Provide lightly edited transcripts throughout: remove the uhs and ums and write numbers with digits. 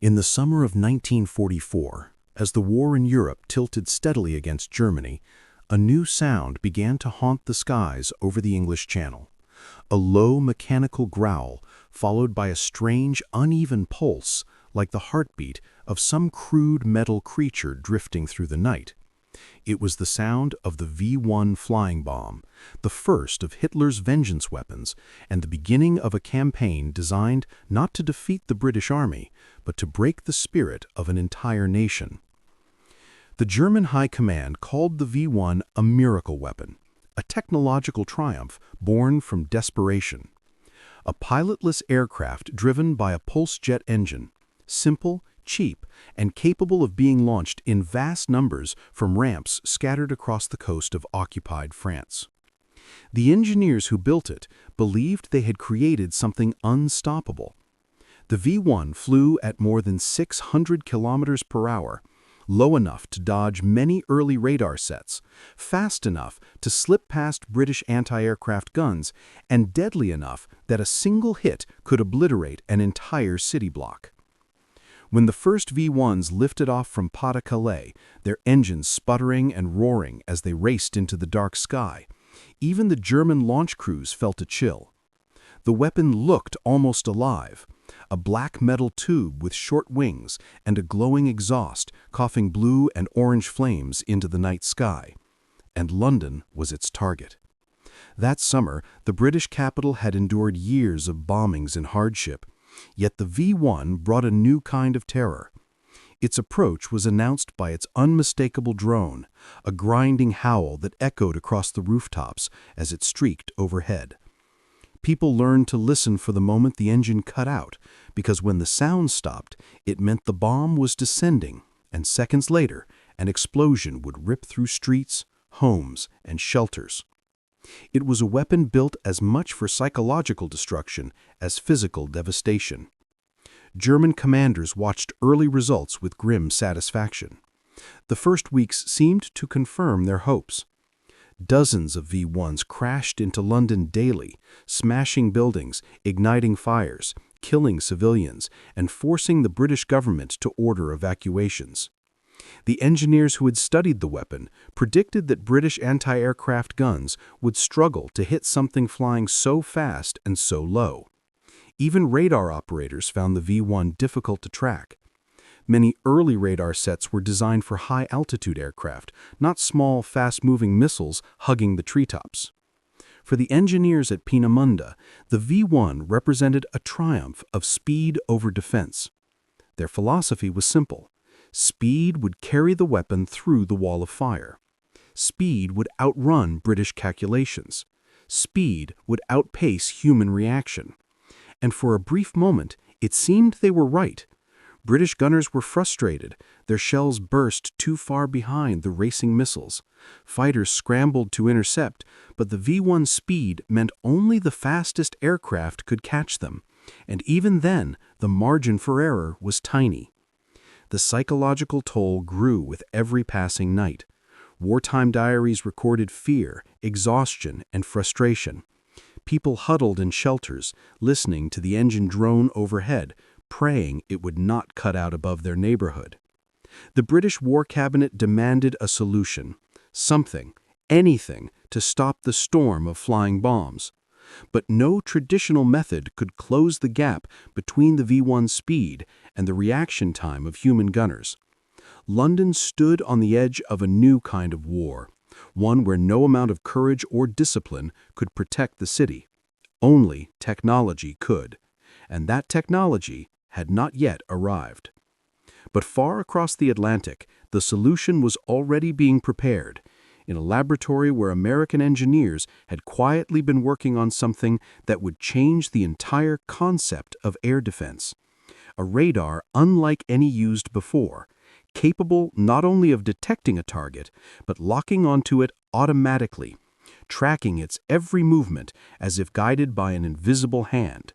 In the summer of 1944, as the war in Europe tilted steadily against Germany, a new sound began to haunt the skies over the English Channel. A low mechanical growl, followed by a strange, uneven pulse, like the heartbeat of some crude metal creature drifting through the night. It was the sound of the V-1 flying bomb, the first of Hitler's vengeance weapons, and the beginning of a campaign designed not to defeat the British Army, but to break the spirit of an entire nation. The German High Command called the V-1 a miracle weapon, a technological triumph born from desperation. A pilotless aircraft driven by a pulse jet engine, simple, cheap, and capable of being launched in vast numbers from ramps scattered across the coast of occupied France. The engineers who built it believed they had created something unstoppable. The V-1 flew at more than 600 kilometers per hour, low enough to dodge many early radar sets, fast enough to slip past British anti-aircraft guns, and deadly enough that a single hit could obliterate an entire city block. When the first V-1s lifted off from Pas-de-Calais, their engines sputtering and roaring as they raced into the dark sky, even the German launch crews felt a chill. The weapon looked almost alive, a black metal tube with short wings and a glowing exhaust coughing blue and orange flames into the night sky. And London was its target. That summer, the British capital had endured years of bombings and hardship, yet the V-1 brought a new kind of terror. Its approach was announced by its unmistakable drone, a grinding howl that echoed across the rooftops as it streaked overhead. People learned to listen for the moment the engine cut out, because when the sound stopped, it meant the bomb was descending, and seconds later, an explosion would rip through streets, homes, and shelters. It was a weapon built as much for psychological destruction as physical devastation. German commanders watched early results with grim satisfaction. The first weeks seemed to confirm their hopes. Dozens of V-1s crashed into London daily, smashing buildings, igniting fires, killing civilians, and forcing the British government to order evacuations. The engineers who had studied the weapon predicted that British anti-aircraft guns would struggle to hit something flying so fast and so low. Even radar operators found the V-1 difficult to track. Many early radar sets were designed for high-altitude aircraft, not small, fast-moving missiles hugging the treetops. For the engineers at Peenemünde, the V-1 represented a triumph of speed over defense. Their philosophy was simple. Speed would carry the weapon through the wall of fire. Speed would outrun British calculations. Speed would outpace human reaction. And for a brief moment, it seemed they were right. British gunners were frustrated. Their shells burst too far behind the racing missiles. Fighters scrambled to intercept, but the V-1 speed meant only the fastest aircraft could catch them. And even then, the margin for error was tiny. The psychological toll grew with every passing night. Wartime diaries recorded fear, exhaustion, and frustration. People huddled in shelters, listening to the engine drone overhead, praying it would not cut out above their neighborhood. The British War Cabinet demanded a solution, something, anything, to stop the storm of flying bombs. But no traditional method could close the gap between the V-1 speed and the reaction time of human gunners. London stood on the edge of a new kind of war, one where no amount of courage or discipline could protect the city. Only technology could, and that technology had not yet arrived. But far across the Atlantic, the solution was already being prepared, in a laboratory where American engineers had quietly been working on something that would change the entire concept of air defense. A radar unlike any used before, capable not only of detecting a target, but locking onto it automatically, tracking its every movement as if guided by an invisible hand.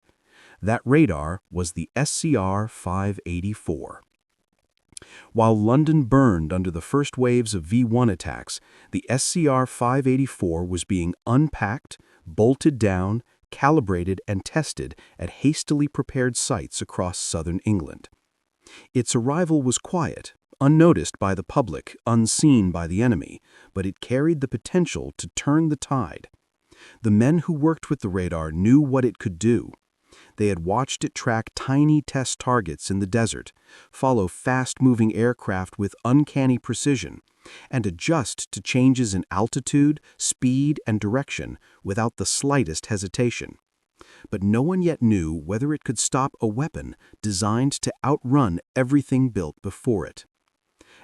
That radar was the SCR-584. While London burned under the first waves of V-1 attacks, the SCR-584 was being unpacked, bolted down, calibrated, and tested at hastily prepared sites across southern England. Its arrival was quiet, unnoticed by the public, unseen by the enemy, but it carried the potential to turn the tide. The men who worked with the radar knew what it could do. They had watched it track tiny test targets in the desert, follow fast-moving aircraft with uncanny precision, and adjust to changes in altitude, speed, and direction without the slightest hesitation. But no one yet knew whether it could stop a weapon designed to outrun everything built before it.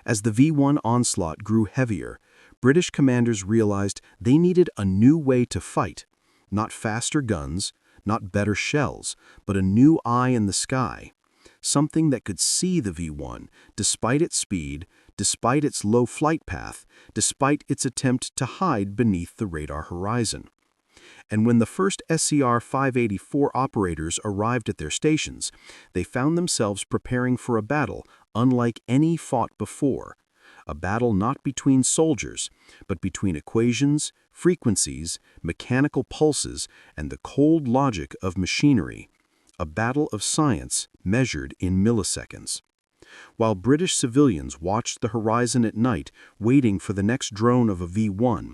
As the V-1 onslaught grew heavier, British commanders realized they needed a new way to fight, not faster guns, not better shells, but a new eye in the sky, something that could see the V-1 despite its speed, despite its low flight path, despite its attempt to hide beneath the radar horizon. And when the first SCR-584 operators arrived at their stations, they found themselves preparing for a battle unlike any fought before. A battle not between soldiers, but between equations, frequencies, mechanical pulses, and the cold logic of machinery. A battle of science measured in milliseconds. While British civilians watched the horizon at night, waiting for the next drone of a V-1,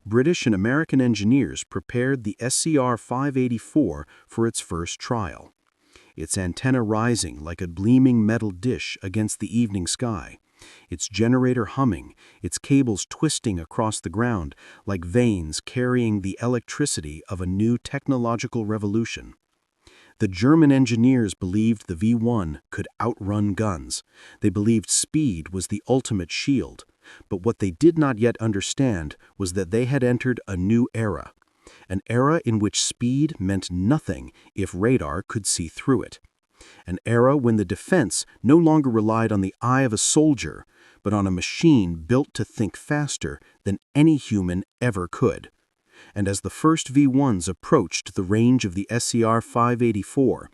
British and American engineers prepared the SCR-584 for its first trial. Its antenna rising like a gleaming metal dish against the evening sky, its generator humming, its cables twisting across the ground like veins carrying the electricity of a new technological revolution. The German engineers believed the V-1 could outrun guns. They believed speed was the ultimate shield. But what they did not yet understand was that they had entered a new era. An era in which speed meant nothing if radar could see through it. An era when the defense no longer relied on the eye of a soldier, but on a machine built to think faster than any human ever could. And as the first V-1s approached the range of the SCR-584,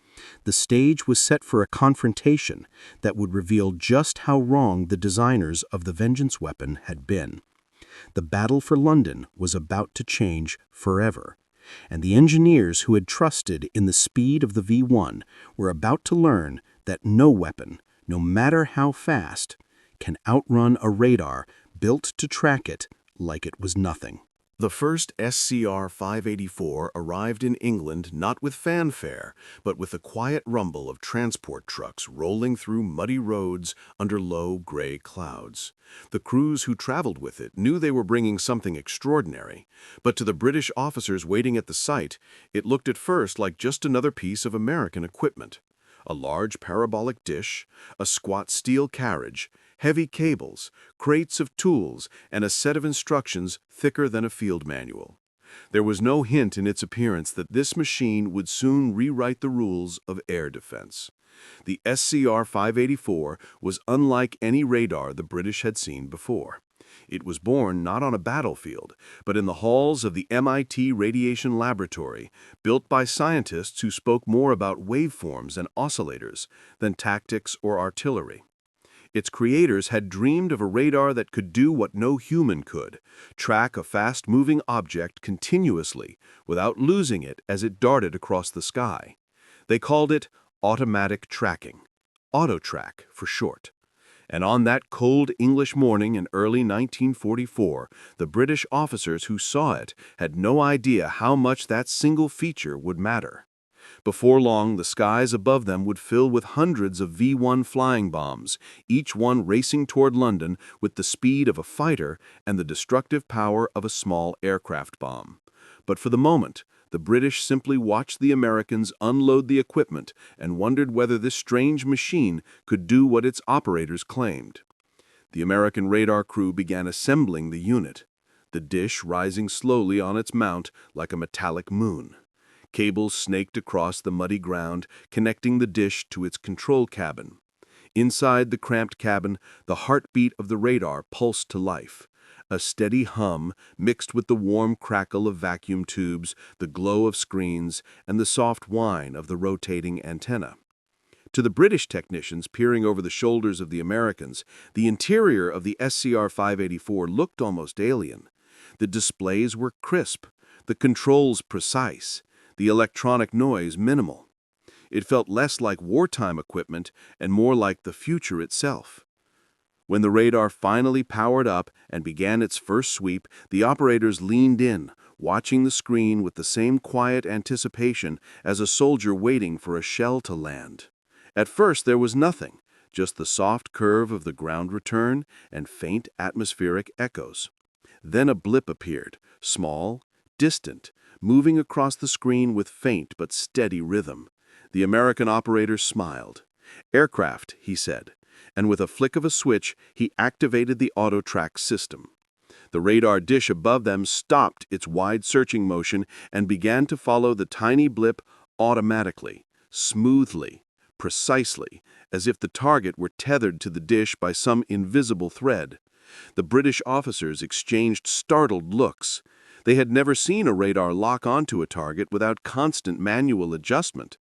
the stage was set for a confrontation that would reveal just how wrong the designers of the vengeance weapon had been. The battle for London was about to change forever, and the engineers who had trusted in the speed of the V-1 were about to learn that no weapon, no matter how fast, can outrun a radar built to track it like it was nothing. The first SCR-584 arrived in England not with fanfare, but with the quiet rumble of transport trucks rolling through muddy roads under low gray clouds. The crews who traveled with it knew they were bringing something extraordinary, but to the British officers waiting at the site, it looked at first like just another piece of American equipment. A large parabolic dish, a squat steel carriage, heavy cables, crates of tools, and a set of instructions thicker than a field manual. There was no hint in its appearance that this machine would soon rewrite the rules of air defense. The SCR-584 was unlike any radar the British had seen before. It was born not on a battlefield, but in the halls of the MIT Radiation Laboratory, built by scientists who spoke more about waveforms and oscillators than tactics or artillery. Its creators had dreamed of a radar that could do what no human could, track a fast-moving object continuously without losing it as it darted across the sky. They called it automatic tracking, AutoTrack for short. And on that cold English morning in early 1944, the British officers who saw it had no idea how much that single feature would matter. Before long, the skies above them would fill with hundreds of V-1 flying bombs, each one racing toward London with the speed of a fighter and the destructive power of a small aircraft bomb. But for the moment, the British simply watched the Americans unload the equipment and wondered whether this strange machine could do what its operators claimed. The American radar crew began assembling the unit, the dish rising slowly on its mount like a metallic moon. Cables snaked across the muddy ground, connecting the dish to its control cabin. Inside the cramped cabin, the heartbeat of the radar pulsed to life. A steady hum mixed with the warm crackle of vacuum tubes, the glow of screens, and the soft whine of the rotating antenna. To the British technicians peering over the shoulders of the Americans, the interior of the SCR-584 looked almost alien. The displays were crisp, the controls precise, the electronic noise minimal. It felt less like wartime equipment and more like the future itself. When the radar finally powered up and began its first sweep, the operators leaned in, watching the screen with the same quiet anticipation as a soldier waiting for a shell to land. At first there was nothing, just the soft curve of the ground return and faint atmospheric echoes. Then a blip appeared, small, distant, moving across the screen with faint but steady rhythm. The American operator smiled. "Aircraft," he said, and with a flick of a switch, he activated the auto-track system. The radar dish above them stopped its wide searching motion and began to follow the tiny blip automatically, smoothly, precisely, as if the target were tethered to the dish by some invisible thread. The British officers exchanged startled looks. They had never seen a radar lock onto a target without constant manual adjustment.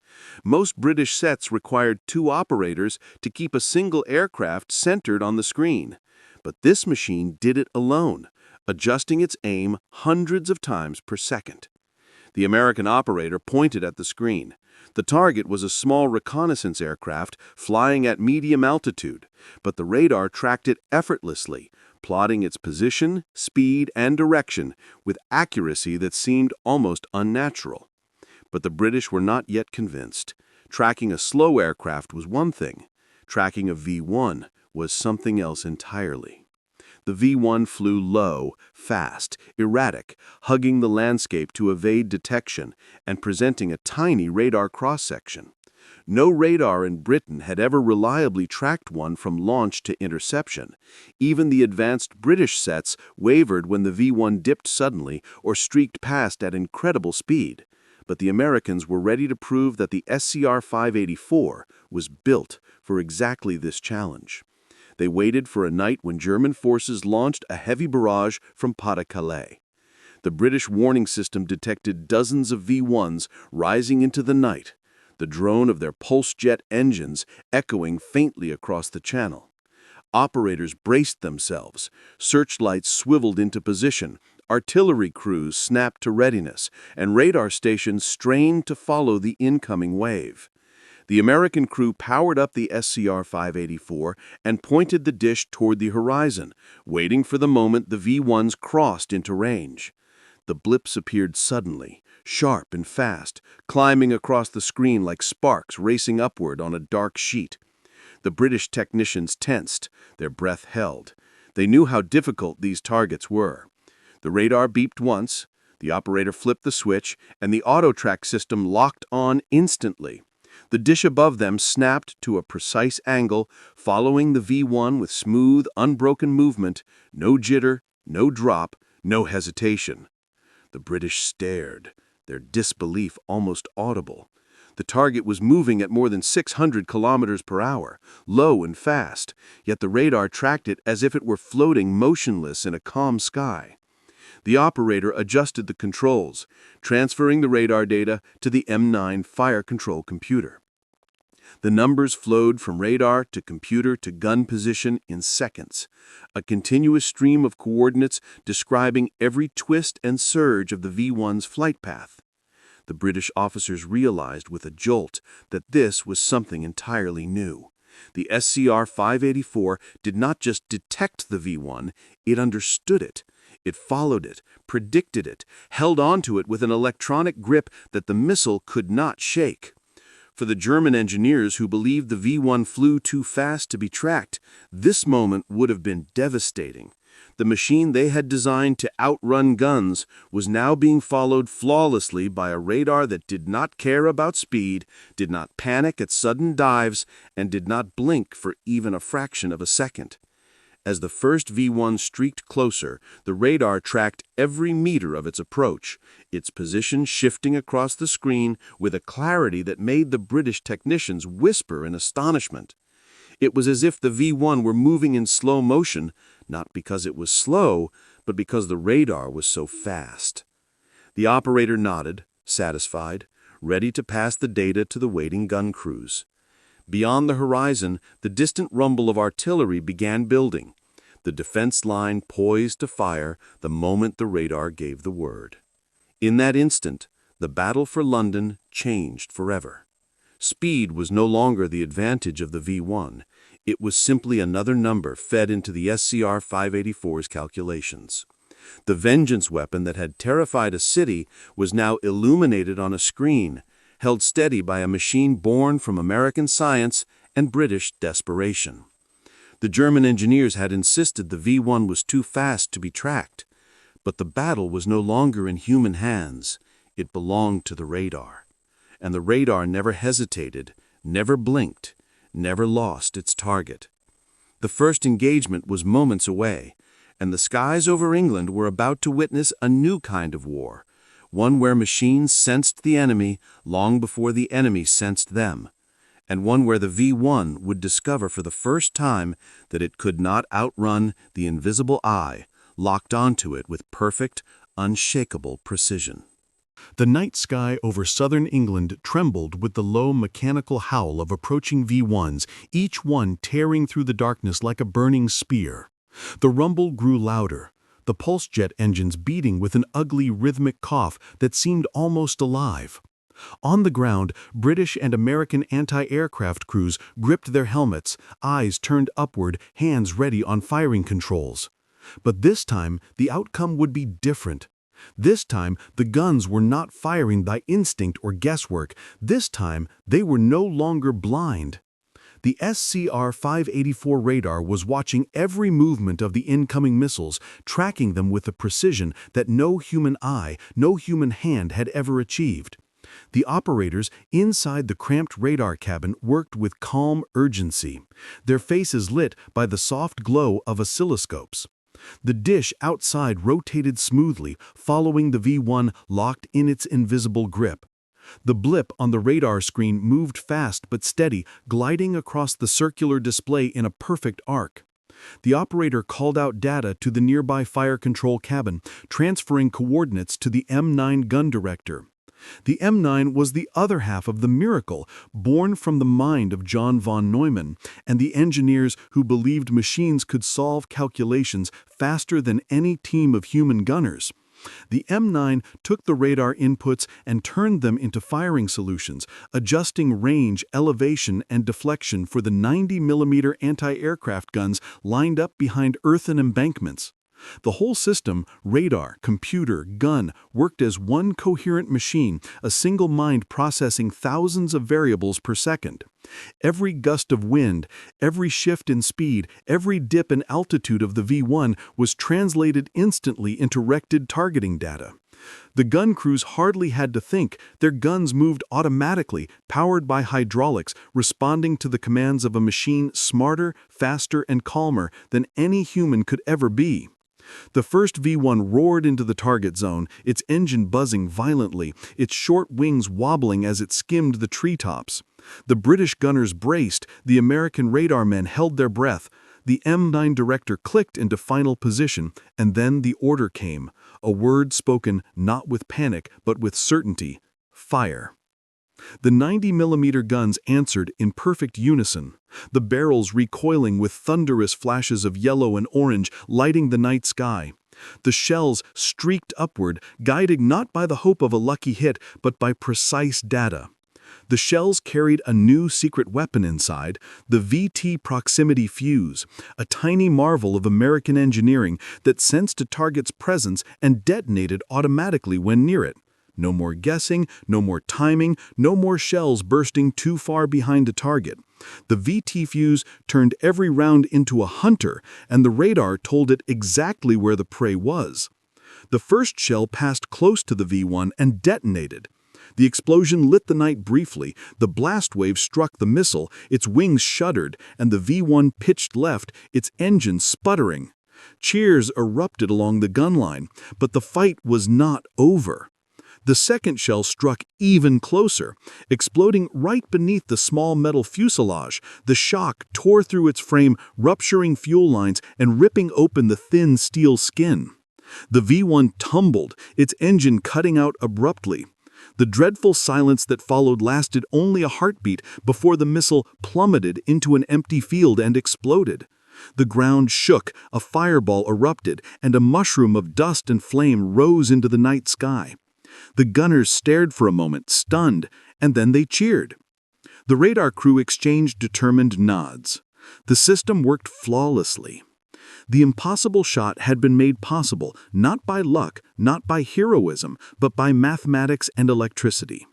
Most British sets required two operators to keep a single aircraft centered on the screen. But this machine did it alone, adjusting its aim hundreds of times per second. The American operator pointed at the screen. The target was a small reconnaissance aircraft flying at medium altitude, but the radar tracked it effortlessly, plotting its position, speed, and direction with accuracy that seemed almost unnatural. But the British were not yet convinced. Tracking a slow aircraft was one thing. Tracking a V-1 was something else entirely. The V-1 flew low, fast, erratic, hugging the landscape to evade detection and presenting a tiny radar cross-section. No radar in Britain had ever reliably tracked one from launch to interception. Even the advanced British sets wavered when the V-1 dipped suddenly or streaked past at incredible speed. But the Americans were ready to prove that the SCR-584 was built for exactly this challenge. They waited for a night when German forces launched a heavy barrage from Pas-de-Calais. The British warning system detected dozens of V-1s rising into the night, the drone of their pulse jet engines echoing faintly across the channel. Operators braced themselves, searchlights swiveled into position, artillery crews snapped to readiness, and radar stations strained to follow the incoming wave. The American crew powered up the SCR-584 and pointed the dish toward the horizon, waiting for the moment the V-1s crossed into range. The blips appeared suddenly, sharp and fast, climbing across the screen like sparks racing upward on a dark sheet. The British technicians tensed, their breath held. They knew how difficult these targets were. The radar beeped once, the operator flipped the switch, and the auto-track system locked on instantly. The dish above them snapped to a precise angle, following the V-1 with smooth, unbroken movement, no jitter, no drop, no hesitation. The British stared, their disbelief almost audible. The target was moving at more than 600 kilometers per hour, low and fast, yet the radar tracked it as if it were floating motionless in a calm sky. The operator adjusted the controls, transferring the radar data to the M9 fire control computer. The numbers flowed from radar to computer to gun position in seconds, a continuous stream of coordinates describing every twist and surge of the V-1's flight path. The British officers realized with a jolt that this was something entirely new. The SCR-584 did not just detect the V-1, it understood it. It followed it, predicted it, held onto it with an electronic grip that the missile could not shake. For the German engineers who believed the V-1 flew too fast to be tracked, this moment would have been devastating. The machine they had designed to outrun guns was now being followed flawlessly by a radar that did not care about speed, did not panic at sudden dives, and did not blink for even a fraction of a second. As the first V-1 streaked closer, the radar tracked every meter of its approach, its position shifting across the screen with a clarity that made the British technicians whisper in astonishment. It was as if the V-1 were moving in slow motion, not because it was slow, but because the radar was so fast. The operator nodded, satisfied, ready to pass the data to the waiting gun crews. Beyond the horizon, the distant rumble of artillery began building, the defense line poised to fire the moment the radar gave the word. In that instant, the battle for London changed forever. Speed was no longer the advantage of the V-1. It was simply another number fed into the SCR-584's calculations. The vengeance weapon that had terrified a city was now illuminated on a screen, held steady by a machine born from American science and British desperation. The German engineers had insisted the V-1 was too fast to be tracked, but the battle was no longer in human hands. It belonged to the radar. And the radar never hesitated, never blinked, never lost its target. The first engagement was moments away, and the skies over England were about to witness a new kind of war, one where machines sensed the enemy long before the enemy sensed them, and one where the V-1 would discover for the first time that it could not outrun the invisible eye locked onto it with perfect, unshakable precision. The night sky over southern England trembled with the low mechanical howl of approaching V-1s, each one tearing through the darkness like a burning spear. The rumble grew louder, the pulse jet engines beating with an ugly rhythmic cough that seemed almost alive. On the ground, British and American anti-aircraft crews gripped their helmets, eyes turned upward, hands ready on firing controls. But this time, the outcome would be different. This time, the guns were not firing by instinct or guesswork. This time, they were no longer blind. The SCR-584 radar was watching every movement of the incoming missiles, tracking them with a precision that no human eye, no human hand had ever achieved. The operators inside the cramped radar cabin worked with calm urgency, their faces lit by the soft glow of oscilloscopes. The dish outside rotated smoothly, following the V-1 locked in its invisible grip. The blip on the radar screen moved fast but steady, gliding across the circular display in a perfect arc. The operator called out data to the nearby fire control cabin, transferring coordinates to the M9 gun director. The M9 was the other half of the miracle, born from the mind of John von Neumann and the engineers who believed machines could solve calculations faster than any team of human gunners. The M9 took the radar inputs and turned them into firing solutions, adjusting range, elevation, and deflection for the 90mm anti-aircraft guns lined up behind earthen embankments. The whole system, radar, computer, gun, worked as one coherent machine, a single mind processing thousands of variables per second. Every gust of wind, every shift in speed, every dip in altitude of the V-1 was translated instantly into rected targeting data. The gun crews hardly had to think. Their guns moved automatically, powered by hydraulics, responding to the commands of a machine smarter, faster, and calmer than any human could ever be. The first V-1 roared into the target zone, its engine buzzing violently, its short wings wobbling as it skimmed the treetops. The British gunners braced, the American radar men held their breath. The M9 director clicked into final position, and then the order came, a word spoken not with panic but with certainty: fire. The 90mm guns answered in perfect unison, the barrels recoiling with thunderous flashes of yellow and orange lighting the night sky. The shells streaked upward, guided not by the hope of a lucky hit, but by precise data. The shells carried a new secret weapon inside, the VT proximity fuse, a tiny marvel of American engineering that sensed a target's presence and detonated automatically when near it. No more guessing, no more timing, no more shells bursting too far behind a target. The VT fuse turned every round into a hunter, and the radar told it exactly where the prey was. The first shell passed close to the V-1 and detonated. The explosion lit the night briefly. The blast wave struck the missile, its wings shuddered, and the V-1 pitched left, its engine sputtering. Cheers erupted along the gun line, but the fight was not over. The second shell struck even closer, exploding right beneath the small metal fuselage. The shock tore through its frame, rupturing fuel lines and ripping open the thin steel skin. The V-1 tumbled, its engine cutting out abruptly. The dreadful silence that followed lasted only a heartbeat before the missile plummeted into an empty field and exploded. The ground shook, a fireball erupted, and a mushroom of dust and flame rose into the night sky. The gunners stared for a moment, stunned, and then they cheered. The radar crew exchanged determined nods. The system worked flawlessly. The impossible shot had been made possible not by luck, not by heroism, but by mathematics and electricity.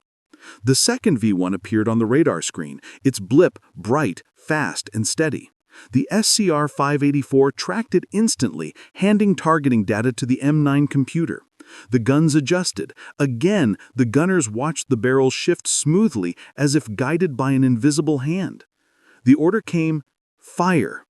The second V-1 appeared on the radar screen, its blip bright, fast, and steady. The SCR-584 tracked it instantly, handing targeting data to the M9 computer. The guns adjusted. Again, the gunners watched the barrels shift smoothly as if guided by an invisible hand. The order came, fire.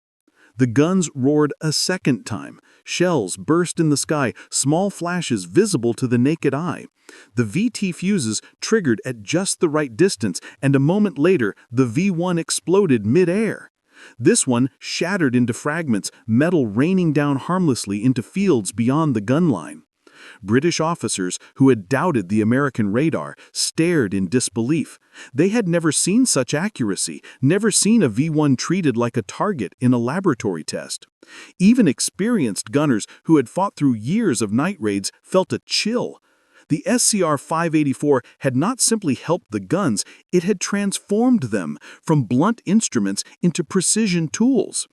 The guns roared a second time. Shells burst in the sky, small flashes visible to the naked eye. The VT fuses triggered at just the right distance, and a moment later, the V-1 exploded mid-air. This one shattered into fragments, metal raining down harmlessly into fields beyond the gun line. British officers who had doubted the American radar stared in disbelief. They had never seen such accuracy, never seen a V-1 treated like a target in a laboratory test. Even experienced gunners who had fought through years of night raids felt a chill. The SCR-584 had not simply helped the guns, it had transformed them from blunt instruments into precision tools.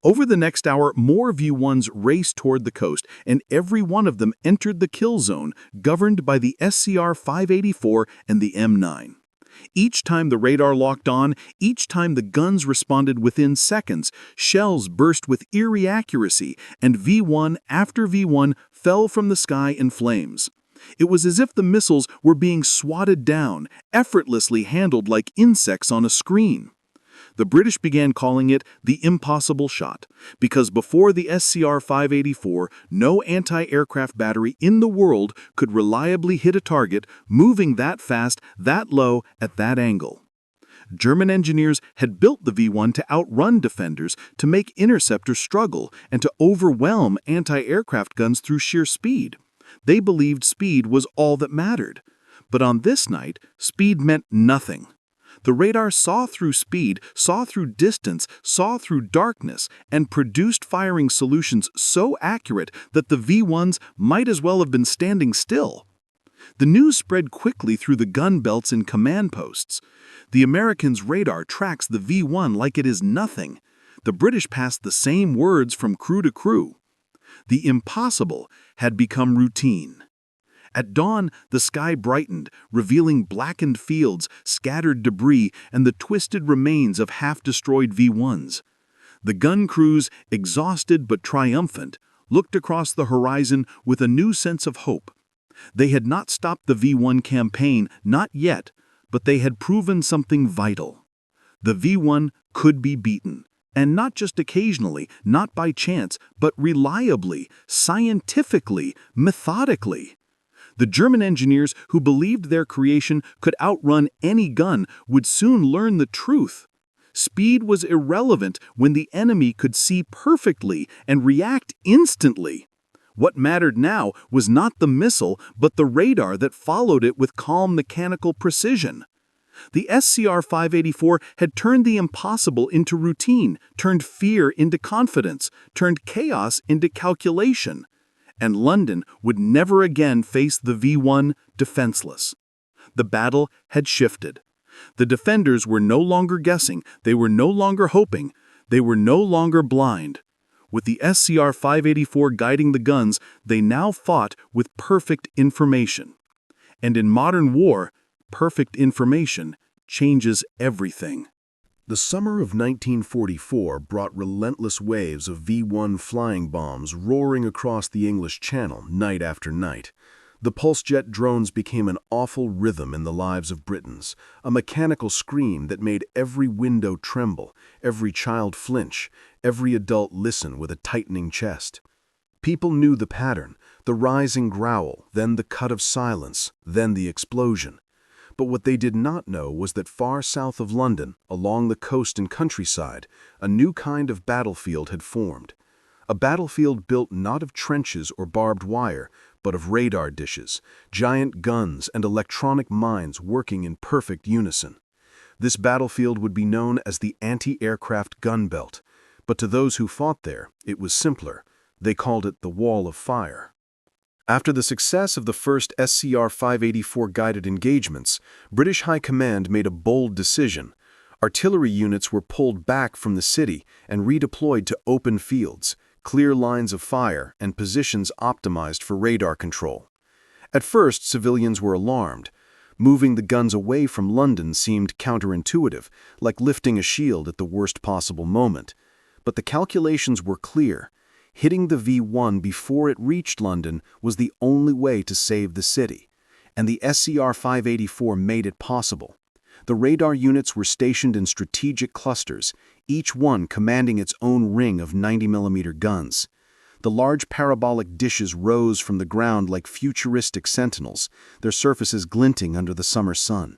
Over the next hour, more V-1s raced toward the coast, and every one of them entered the kill zone, governed by the SCR-584 and the M9. Each time the radar locked on, each time the guns responded within seconds, shells burst with eerie accuracy, and V-1 after V-1 fell from the sky in flames. It was as if the missiles were being swatted down, effortlessly handled like insects on a screen. The British began calling it the impossible shot, because before the SCR-584, no anti-aircraft battery in the world could reliably hit a target moving that fast, that low, at that angle. German engineers had built the V-1 to outrun defenders, to make interceptors struggle, and to overwhelm anti-aircraft guns through sheer speed. They believed speed was all that mattered. But on this night, speed meant nothing. The radar saw through speed, saw through distance, saw through darkness, and produced firing solutions so accurate that the V-1s might as well have been standing still. The news spread quickly through the gun belts and command posts. The Americans' radar tracks the V-1 like it is nothing. The British passed the same words from crew to crew. The impossible had become routine. At dawn, the sky brightened, revealing blackened fields, scattered debris, and the twisted remains of half-destroyed V-1s. The gun crews, exhausted but triumphant, looked across the horizon with a new sense of hope. They had not stopped the V-1 campaign, not yet, but they had proven something vital. The V-1 could be beaten. And not just occasionally, not by chance, but reliably, scientifically, methodically. The German engineers who believed their creation could outrun any gun would soon learn the truth. Speed was irrelevant when the enemy could see perfectly and react instantly. What mattered now was not the missile, but the radar that followed it with calm mechanical precision. The SCR-584 had turned the impossible into routine, turned fear into confidence, turned chaos into calculation. And London would never again face the V-1 defenseless. The battle had shifted. The defenders were no longer guessing, they were no longer hoping, they were no longer blind. With the SCR-584 guiding the guns, they now fought with perfect information. And in modern war, perfect information changes everything. The summer of 1944 brought relentless waves of V-1 flying bombs roaring across the English Channel night after night. The pulse-jet drones became an awful rhythm in the lives of Britons, a mechanical scream that made every window tremble, every child flinch, every adult listen with a tightening chest. People knew the pattern, the rising growl, then the cut of silence, then the explosion. But what they did not know was that far south of London, along the coast and countryside, a new kind of battlefield had formed. A battlefield built not of trenches or barbed wire, but of radar dishes, giant guns, and electronic mines working in perfect unison. This battlefield would be known as the anti-aircraft gun belt, but to those who fought there, it was simpler. They called it the Wall of Fire. After the success of the first SCR-584 guided engagements, British High Command made a bold decision: Artillery units were pulled back from the city and redeployed to open fields, clear lines of fire, and positions optimized for radar control. At first, civilians were alarmed. Moving the guns away from London seemed counterintuitive, like lifting a shield at the worst possible moment. But the calculations were clear. Hitting the V-1 before it reached London was the only way to save the city. And the SCR-584 made it possible. The radar units were stationed in strategic clusters, each one commanding its own ring of 90mm guns. The large parabolic dishes rose from the ground like futuristic sentinels, their surfaces glinting under the summer sun.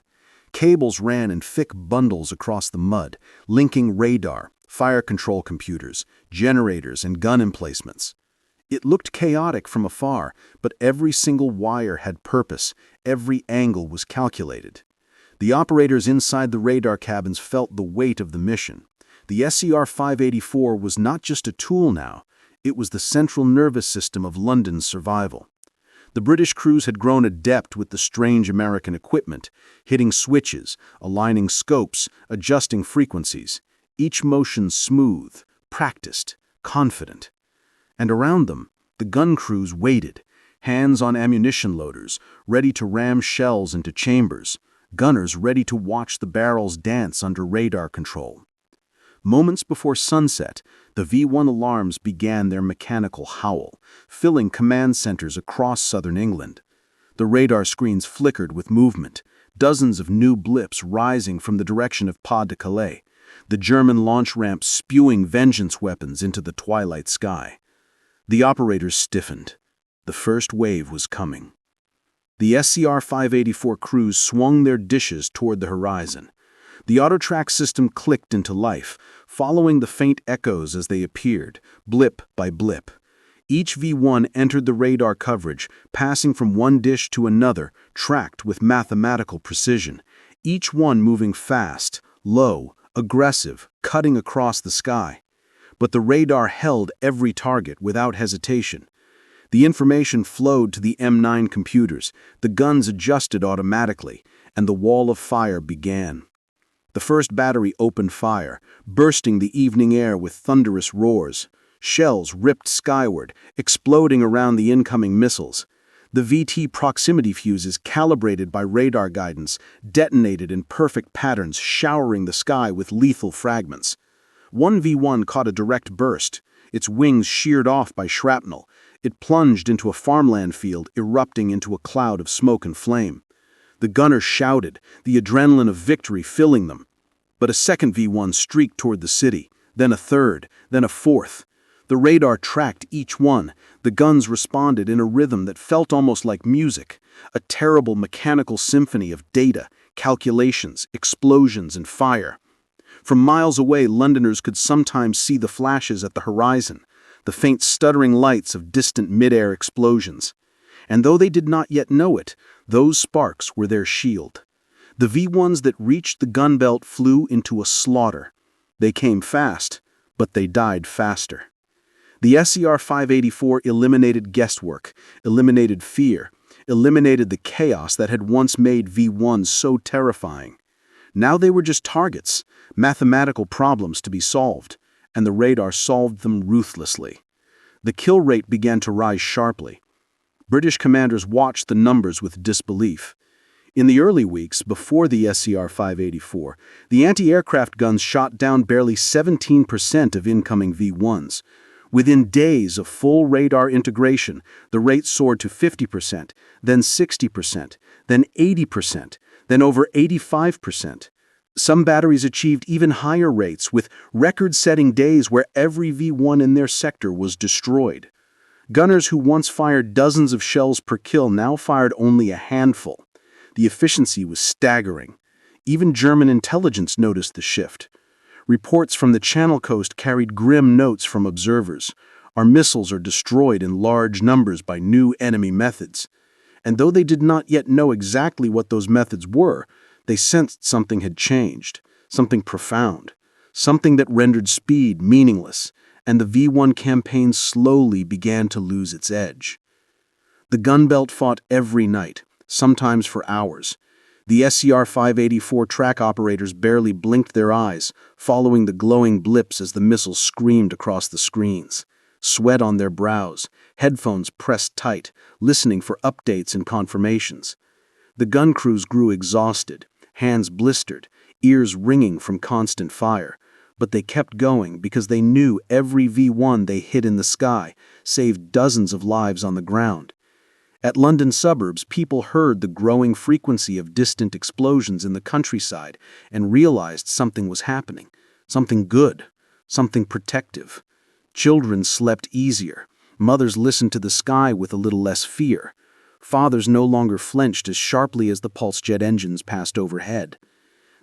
Cables ran in thick bundles across the mud, linking radar, fire control computers, generators, and gun emplacements. It looked chaotic from afar, but every single wire had purpose, every angle was calculated. The operators inside the radar cabins felt the weight of the mission. The SCR-584 was not just a tool now, it was the central nervous system of London's survival. The British crews had grown adept with the strange American equipment, hitting switches, aligning scopes, adjusting frequencies, each motion smooth, practiced, confident. And around them, the gun crews waited, hands on ammunition loaders, ready to ram shells into chambers, gunners ready to watch the barrels dance under radar control. Moments before sunset, the V-1 alarms began their mechanical howl, filling command centers across southern England. The radar screens flickered with movement, dozens of new blips rising from the direction of Pas de Calais, the German launch ramp spewing vengeance weapons into the twilight sky. The operators stiffened. The first wave was coming. The SCR-584 crews swung their dishes toward the horizon. The auto-track system clicked into life, following the faint echoes as they appeared, blip by blip. Each V-1 entered the radar coverage, passing from one dish to another, tracked with mathematical precision, each one moving fast, low, aggressive, cutting across the sky. But the radar held every target without hesitation. The information flowed to the M9 computers, the guns adjusted automatically, and the wall of fire began. The first battery opened fire, bursting the evening air with thunderous roars. Shells ripped skyward, exploding around the incoming missiles. The VT proximity fuses, calibrated by radar guidance, detonated in perfect patterns, showering the sky with lethal fragments. One V-1 caught a direct burst, its wings sheared off by shrapnel. It plunged into a farmland field, erupting into a cloud of smoke and flame. The gunners shouted, the adrenaline of victory filling them. But a second V-1 streaked toward the city, then a third, then a fourth. The radar tracked each one. The guns responded in a rhythm that felt almost like music, a terrible mechanical symphony of data, calculations, explosions, and fire. From miles away, Londoners could sometimes see the flashes at the horizon, the faint stuttering lights of distant mid-air explosions. And though they did not yet know it, those sparks were their shield. The V-1s that reached the gun belt flew into a slaughter. They came fast, but they died faster. The SCR-584 eliminated guesswork, eliminated fear, eliminated the chaos that had once made V-1s so terrifying. Now they were just targets, mathematical problems to be solved, and the radar solved them ruthlessly. The kill rate began to rise sharply. British commanders watched the numbers with disbelief. In the early weeks before the SCR-584, the anti-aircraft guns shot down barely 17% of incoming V-1s. Within days of full radar integration, the rate soared to 50%, then 60%, then 80%, then over 85%. Some batteries achieved even higher rates, with record-setting days where every V-1 in their sector was destroyed. Gunners who once fired dozens of shells per kill now fired only a handful. The efficiency was staggering. Even German intelligence noticed the shift. Reports from the Channel Coast carried grim notes from observers. Our missiles are destroyed in large numbers by new enemy methods. And though they did not yet know exactly what those methods were, they sensed something had changed, something profound, something that rendered speed meaningless, and the V-1 campaign slowly began to lose its edge. The gun belt fought every night, sometimes for hours. The SCR-584 track operators barely blinked their eyes, following the glowing blips as the missiles screamed across the screens. Sweat on their brows, headphones pressed tight, listening for updates and confirmations. The gun crews grew exhausted, hands blistered, ears ringing from constant fire. But they kept going because they knew every V-1 they hit in the sky saved dozens of lives on the ground. At London suburbs, people heard the growing frequency of distant explosions in the countryside and realized something was happening, something good, something protective. Children slept easier. Mothers listened to the sky with a little less fear. Fathers no longer flinched as sharply as the pulse jet engines passed overhead.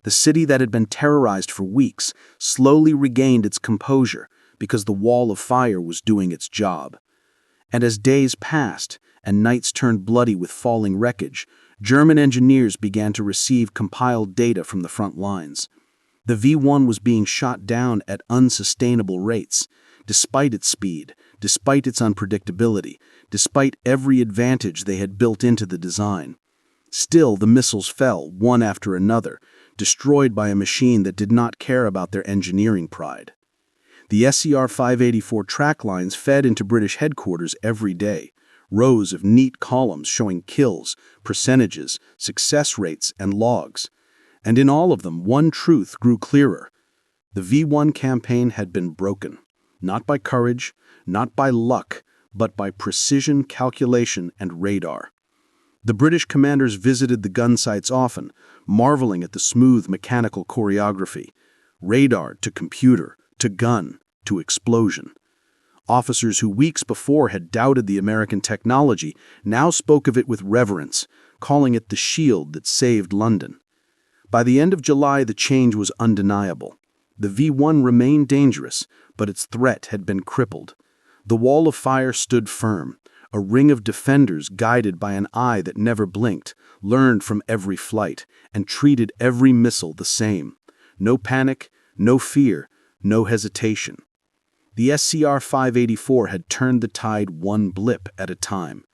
The city that had been terrorized for weeks slowly regained its composure because the wall of fire was doing its job. And as days passed and nights turned bloody with falling wreckage, German engineers began to receive compiled data from the front lines. The V-1 was being shot down at unsustainable rates, despite its speed, despite its unpredictability, despite every advantage they had built into the design. Still, the missiles fell, one after another, destroyed by a machine that did not care about their engineering pride. The SCR-584 track lines fed into British headquarters every day, rows of neat columns showing kills, percentages, success rates, and logs. And in all of them, one truth grew clearer. The V-1 campaign had been broken, not by courage, not by luck, but by precision, calculation, and radar. The British commanders visited the gun sites often, marveling at the smooth mechanical choreography. Radar to computer, to gun, to explosion. Officers who weeks before had doubted the American technology now spoke of it with reverence, calling it the shield that saved London. By the end of July, the change was undeniable. The V-1 remained dangerous, but its threat had been crippled. The wall of fire stood firm. A ring of defenders guided by an eye that never blinked, learned from every flight, and treated every missile the same. No panic, no fear, no hesitation. The SCR-584 had turned the tide one blip at a time.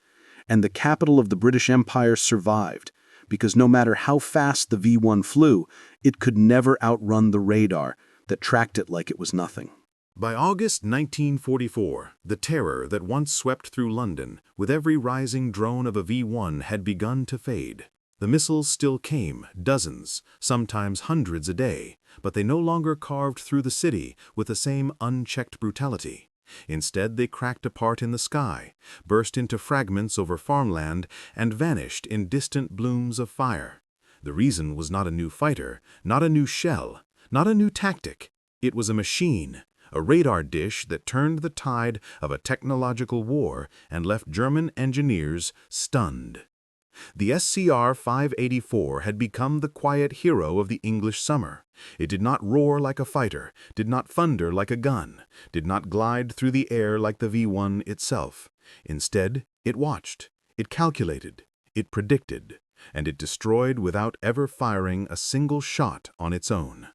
And the capital of the British Empire survived, because no matter how fast the V-1 flew, it could never outrun the radar that tracked it like it was nothing. By August 1944, the terror that once swept through London with every rising drone of a V-1 had begun to fade. The missiles still came, dozens, sometimes hundreds a day, but they no longer carved through the city with the same unchecked brutality. Instead, they cracked apart in the sky, burst into fragments over farmland, and vanished in distant blooms of fire. The reason was not a new fighter, not a new shell, not a new tactic. It was a machine. A radar dish that turned the tide of a technological war and left German engineers stunned. The SCR-584 had become the quiet hero of the English summer. It did not roar like a fighter, did not thunder like a gun, did not glide through the air like the V-1 itself. Instead, it watched, it calculated, it predicted, and it destroyed without ever firing a single shot on its own.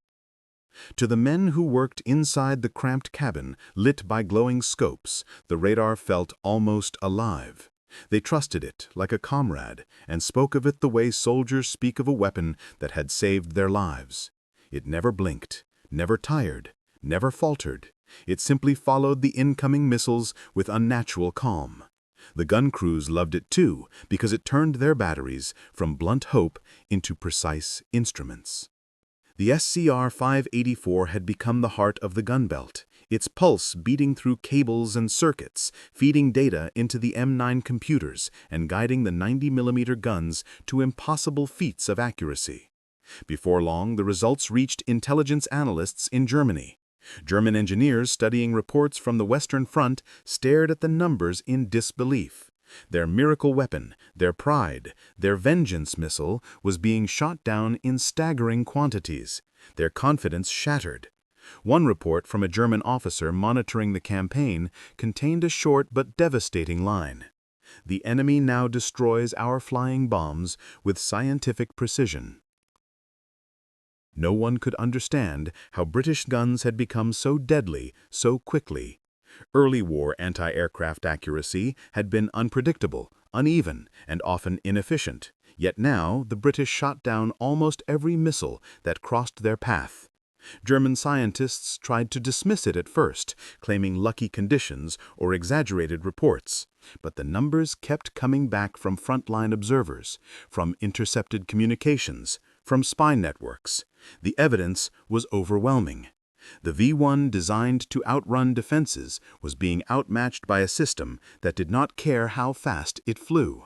To the men who worked inside the cramped cabin, lit by glowing scopes, the radar felt almost alive. They trusted it like a comrade and spoke of it the way soldiers speak of a weapon that had saved their lives. It never blinked, never tired, never faltered. It simply followed the incoming missiles with unnatural calm. The gun crews loved it too because it turned their batteries from blunt hope into precise instruments. The SCR-584 had become the heart of the gun belt, its pulse beating through cables and circuits, feeding data into the M9 computers and guiding the 90mm guns to impossible feats of accuracy. Before long, the results reached intelligence analysts in Germany. German engineers studying reports from the Western Front stared at the numbers in disbelief. Their miracle weapon, their pride, their vengeance missile was being shot down in staggering quantities. Their confidence shattered. One report from a German officer monitoring the campaign contained a short but devastating line. "The enemy now destroys our flying bombs with scientific precision." No one could understand how British guns had become so deadly so quickly. Early war anti-aircraft accuracy had been unpredictable, uneven, and often inefficient. Yet now the British shot down almost every missile that crossed their path. German scientists tried to dismiss it at first, claiming lucky conditions or exaggerated reports. But the numbers kept coming back from frontline observers, from intercepted communications, from spy networks. The evidence was overwhelming. The V-1 designed to outrun defenses was being outmatched by a system that did not care how fast it flew.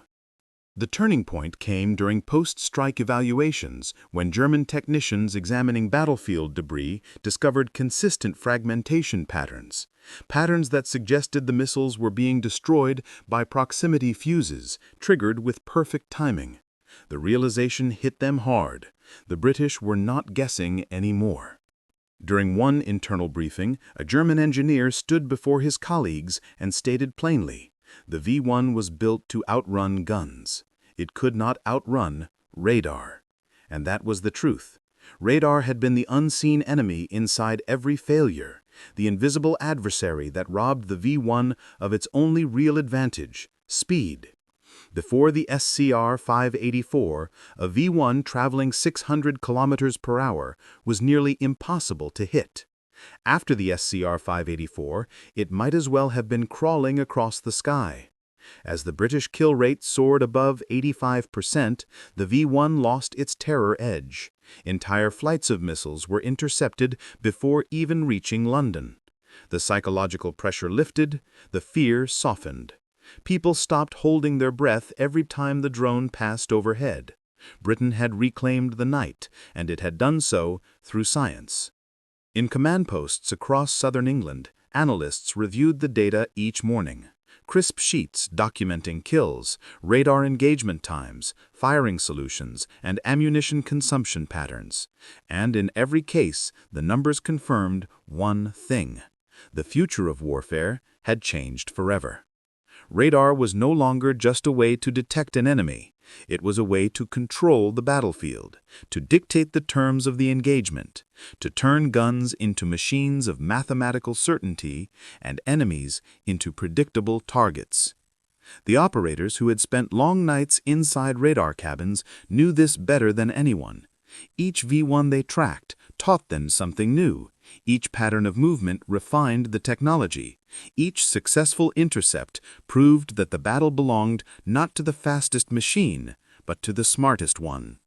The turning point came during post-strike evaluations when German technicians examining battlefield debris discovered consistent fragmentation patterns that suggested the missiles were being destroyed by proximity fuses triggered with perfect timing. The realization hit them hard. The British were not guessing anymore. During one internal briefing, a German engineer stood before his colleagues and stated plainly, the V-1 was built to outrun guns. It could not outrun radar. And that was the truth. Radar had been the unseen enemy inside every failure, the invisible adversary that robbed the V-1 of its only real advantage, speed. Before the SCR-584, a V-1 traveling 600 kilometers per hour was nearly impossible to hit. After the SCR-584, it might as well have been crawling across the sky. As the British kill rate soared above 85%, the V-1 lost its terror edge. Entire flights of missiles were intercepted before even reaching London. The psychological pressure lifted, the fear softened. People stopped holding their breath every time the drone passed overhead. Britain had reclaimed the night, and it had done so through science. In command posts across southern England, analysts reviewed the data each morning. Crisp sheets documenting kills, radar engagement times, firing solutions, and ammunition consumption patterns. And in every case, the numbers confirmed one thing. The future of warfare had changed forever. Radar was no longer just a way to detect an enemy. It was a way to control the battlefield, to dictate the terms of the engagement, to turn guns into machines of mathematical certainty and enemies into predictable targets. The operators who had spent long nights inside radar cabins knew this better than anyone. Each V-1 they tracked taught them something new. Each pattern of movement refined the technology. Each successful intercept proved that the battle belonged not to the fastest machine, but to the smartest one.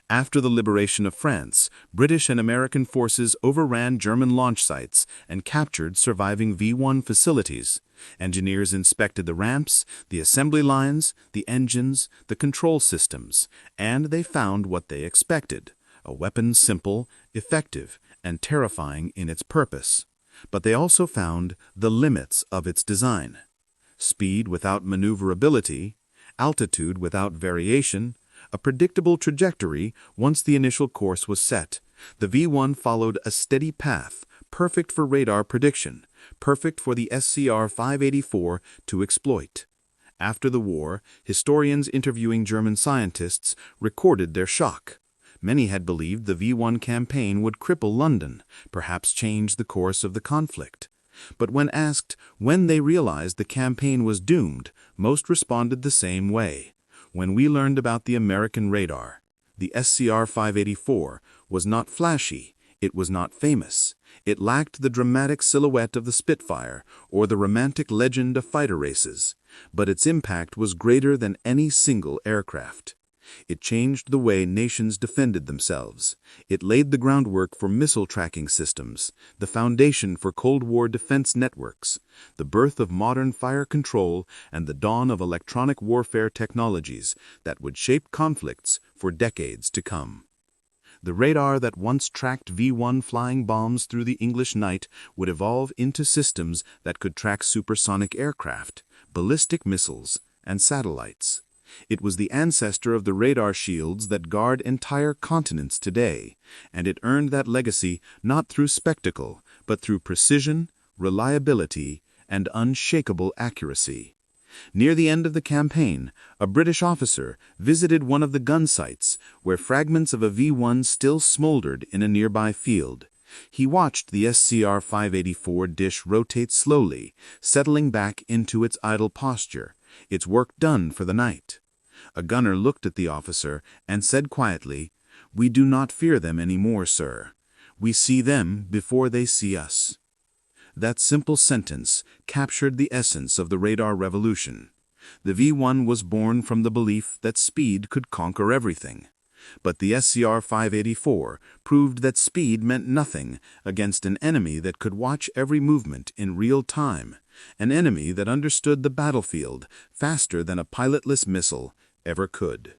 After the liberation of France, British and American forces overran German launch sites and captured surviving V-1 facilities. Engineers inspected the ramps, the assembly lines, the engines, the control systems, and they found what they expected: a weapon simple, effective, and terrifying in its purpose. But they also found the limits of its design: speed without maneuverability, altitude without variation, a predictable trajectory once the initial course was set. The V-1 followed a steady path, perfect for radar prediction, perfect for the SCR-584 to exploit. After the war, historians interviewing German scientists recorded their shock. Many had believed the V-1 campaign would cripple London, perhaps change the course of the conflict. But when asked when they realized the campaign was doomed, most responded the same way: when we learned about the American radar. The SCR-584 was not flashy, it was not famous. It lacked the dramatic silhouette of the Spitfire or the romantic legend of fighter races, but its impact was greater than any single aircraft. It changed the way nations defended themselves. It laid the groundwork for missile tracking systems, the foundation for Cold War defense networks, the birth of modern fire control, and the dawn of electronic warfare technologies that would shape conflicts for decades to come. The radar that once tracked V-1 flying bombs through the English night would evolve into systems that could track supersonic aircraft, ballistic missiles, and satellites. It was the ancestor of the radar shields that guard entire continents today, and it earned that legacy not through spectacle, but through precision, reliability, and unshakable accuracy. Near the end of the campaign, a British officer visited one of the gun sites where fragments of a V-1 still smoldered in a nearby field. He watched the SCR-584 dish rotate slowly, settling back into its idle posture, its work done for the night. A gunner looked at the officer and said quietly, "We do not fear them anymore, sir. We see them before they see us." That simple sentence captured the essence of the radar revolution. The V-1 was born from the belief that speed could conquer everything. But the SCR-584 proved that speed meant nothing against an enemy that could watch every movement in real time, an enemy that understood the battlefield faster than a pilotless missile ever could.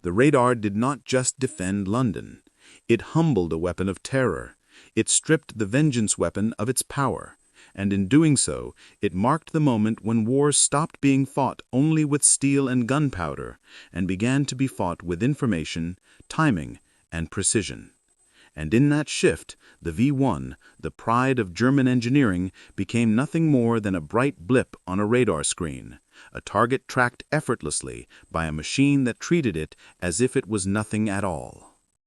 The radar did not just defend London. It humbled a weapon of terror. It stripped the vengeance weapon of its power. And in doing so, it marked the moment when wars stopped being fought only with steel and gunpowder and began to be fought with information, timing, and precision. And in that shift, the V-1, the pride of German engineering, became nothing more than a bright blip on a radar screen, a target tracked effortlessly by a machine that treated it as if it was nothing at all.